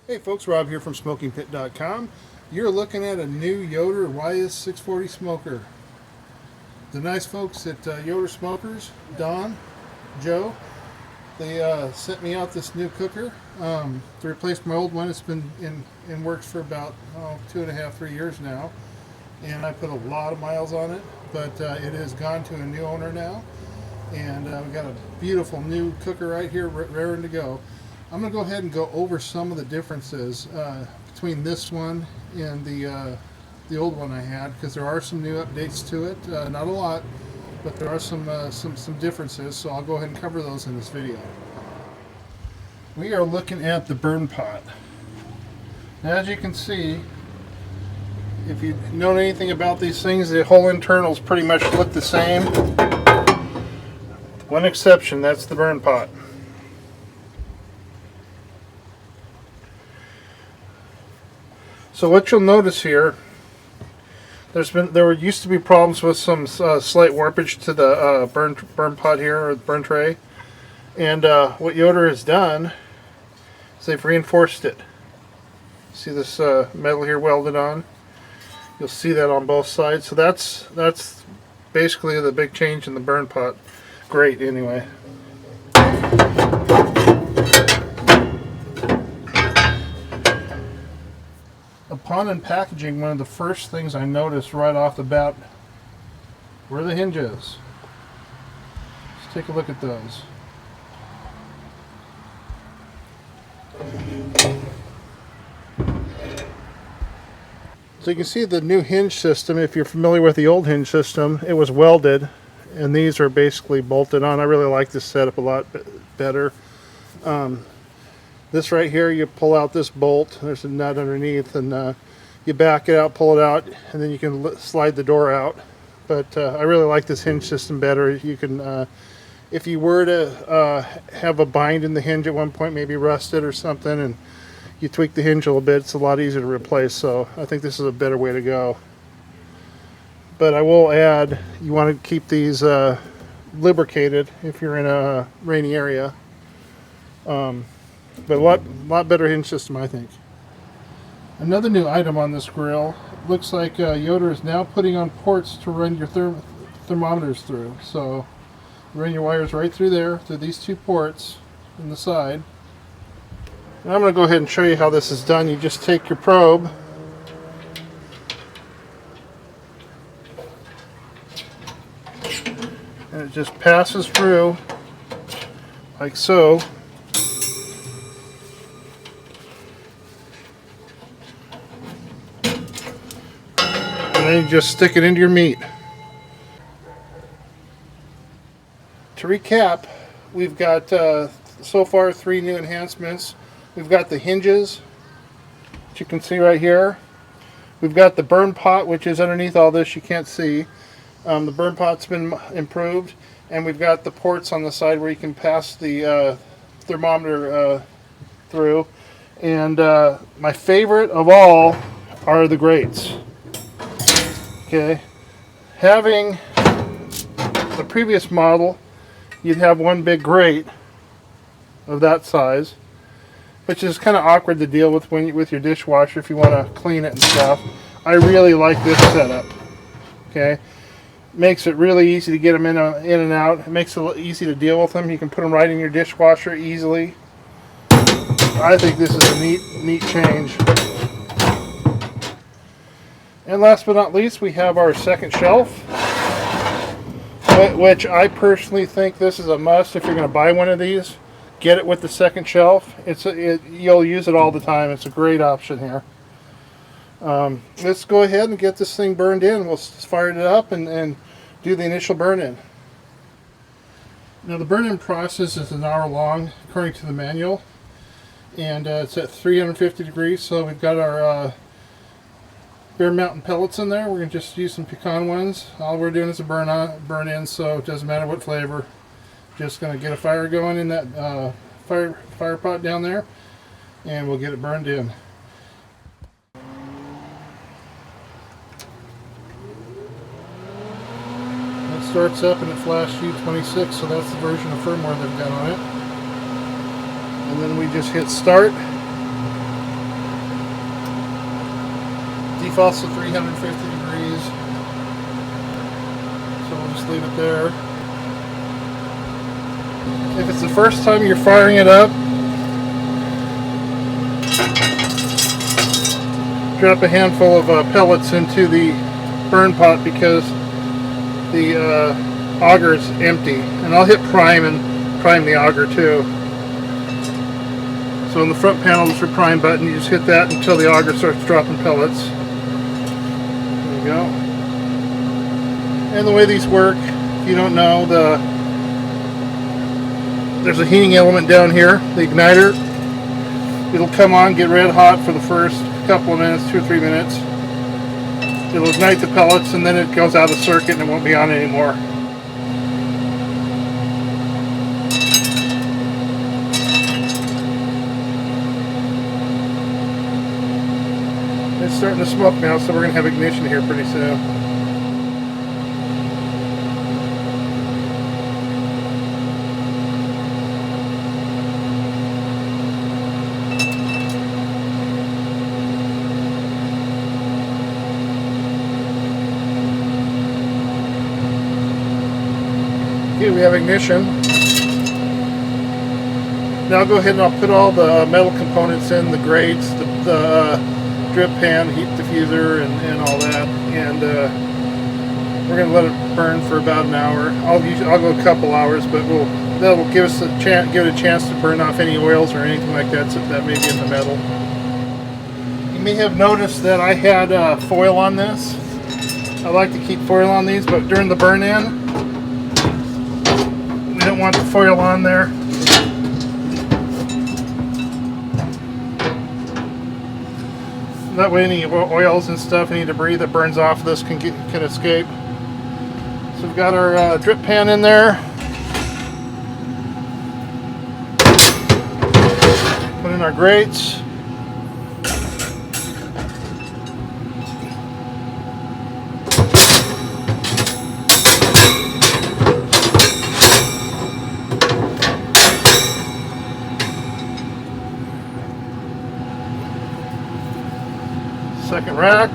Hey folks, Rob here from SmokingPit.com. You're looking at a new Yoder YS640 smoker. The nice folks at Yoder Smokers, Don, Joe, they sent me out this new cooker to replace my old one. It's been in works for about 2.5, 3 years now, and I put a lot of miles on it, but it has gone to a new owner now, and we've got a beautiful new cooker right here, raring to go. I'm going to go ahead and go over some of the differences between this one and the old one I had, because there are some new updates to it. Not a lot, but there are some differences, so I'll go ahead and cover those in this video. We are looking at the burn pot. Now, as you can see, if you know anything about these things, the whole internals pretty much look the same. One exception, that's the burn pot. So what you'll notice here, there used to be problems with some slight warpage to the burn pot here, or the burn tray, and what Yoder has done is they've reinforced it. See this metal here welded on? You'll see that on both sides. So that's basically the big change in the burn pot. Great, anyway. Upon unpackaging, one of the first things I noticed right off the bat were the hinges. Let's take a look at those. So you can see the new hinge system. If you're familiar with the old hinge system, it was welded, and these are basically bolted on. I really like this setup a lot better. This right here, you pull out this bolt, there's a nut underneath, and you back it out, pull it out, and then you can slide the door out. But I really like this hinge system better. You can, if you were to have a bind in the hinge at one point, maybe rusted or something, and you tweak the hinge a little bit, it's a lot easier to replace. So I think this is a better way to go. But I will add, you want to keep these lubricated if you're in a rainy area. But a lot better hinge system, I think. Another new item on this grill, looks like Yoder is now putting on ports to run your thermometers through. So run your wires right through there, through these two ports in the side. And I'm going to go ahead and show you how this is done. You just take your probe, and it just passes through like so. And then you just stick it into your meat. To recap, we've got so far 3 new enhancements. We've got the hinges, which you can see right here. We've got the burn pot, which is underneath all this, you can't see. The burn pot's been improved, and we've got the ports on the side where you can pass the thermometer through. And my favorite of all are the grates. Okay, having the previous model, you'd have one big grate of that size, which is kind of awkward to deal with with your dishwasher if you want to clean it and stuff. I really like this setup. Okay, makes it really easy to get them in and out. It makes it easy to deal with them. You can put them right in your dishwasher easily. I think this is a neat change. And last but not least, we have our second shelf, which I personally think this is a must if you're going to buy one of these. Get it with the second shelf. You'll use it all the time. It's a great option here. Let's go ahead and get this thing burned in. We'll fire it up and do the initial burn-in. Now the burn-in process is an hour long, according to the manual, and it's at 350 degrees. So we've got our Bear Mountain pellets in there. We're going to just use some pecan ones. All we're doing is a burn in, so it doesn't matter what flavor. Just going to get a fire going in that fire pot down there, and we'll get it burned in. It starts up and it flashed U26, so that's the version of firmware they've got on it. And then we just hit start. defaults to 350 degrees. So we'll just leave it there. If it's the first time you're firing it up, drop a handful of pellets into the burn pot because the auger is empty. And I'll hit prime and prime the auger too. So on the front panel is your prime button. You just hit that until the auger starts dropping pellets. There you go. And the way these work, if you don't know, there's a heating element down here, the igniter. It'll come on, get red hot for the first couple of minutes, 2 or 3 minutes. It'll ignite the pellets and then it goes out of circuit and it won't be on anymore. It's starting to smoke now, so we're going to have ignition here pretty soon. Okay, we have ignition. Now I'll go ahead and I'll put all the metal components in, the grates, the drip pan, heat diffuser, and all that. And we're going to let it burn for about an hour. I'll go a couple hours, but that'll give us give it a chance to burn off any oils or anything like that that may be in the metal. You may have noticed that I had foil on this. I like to keep foil on these, but during the burn-in, we don't want the foil on there. That way any oils and stuff, any debris that burns off of this can escape. So we've got our drip pan in there. Put in our grates. Second rack.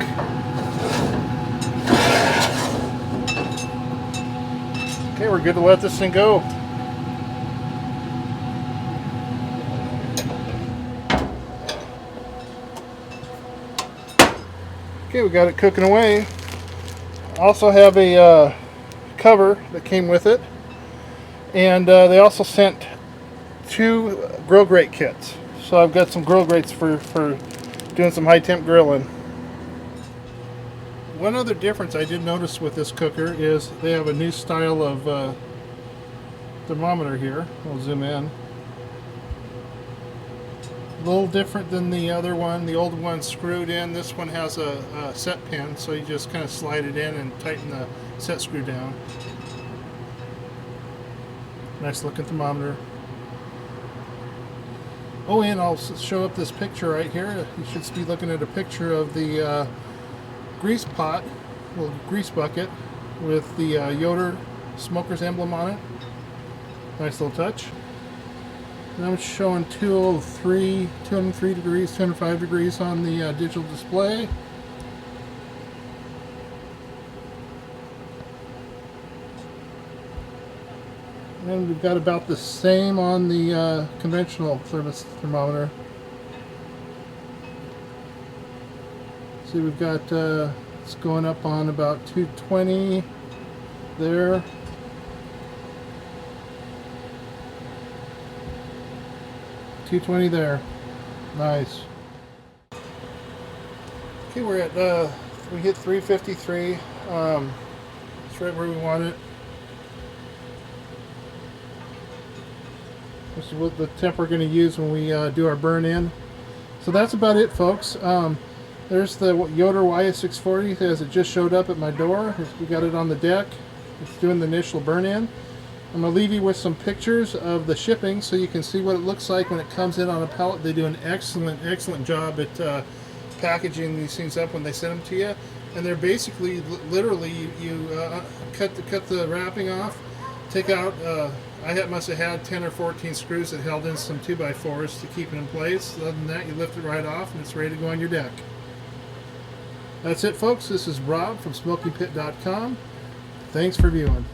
Okay, we're good to let this thing go. Okay, we got it cooking away. Also have a cover that came with it, and they also sent 2 grill grate kits. So I've got some grill grates for doing some high temp grilling. One other difference I did notice with this cooker is they have a new style of thermometer here. I'll zoom in. A little different than the other one. The old one screwed in. This one has a set pin, so you just kind of slide it in and tighten the set screw down. Nice looking thermometer. Oh, and I'll show up this picture right here. You should be looking at a picture of the grease pot, little grease bucket with the Yoder smoker's emblem on it. Nice little touch. And I'm showing 203 degrees, 205 degrees on the digital display. And we've got about the same on the conventional thermometer. See, we've got it's going up on about 220 there. .220 there. Nice. Okay, we're at we hit 353. It's right where we want it. This is what the temp we're going to use when we do our burn in. So that's about it, folks. There's the Yoder YS640 as it just showed up at my door. We got it on the deck. It's doing the initial burn in. I'm going to leave you with some pictures of the shipping so you can see what it looks like when it comes in on a pallet. They do an excellent job at packaging these things up when they send them to you. And they're basically, literally, you cut the wrapping off, take out, I must have had 10 or 14 screws that held in some 2x4s to keep it in place. Other than that, you lift it right off and it's ready to go on your deck. That's it, folks. This is Rob from SmokingPit.com. Thanks for viewing.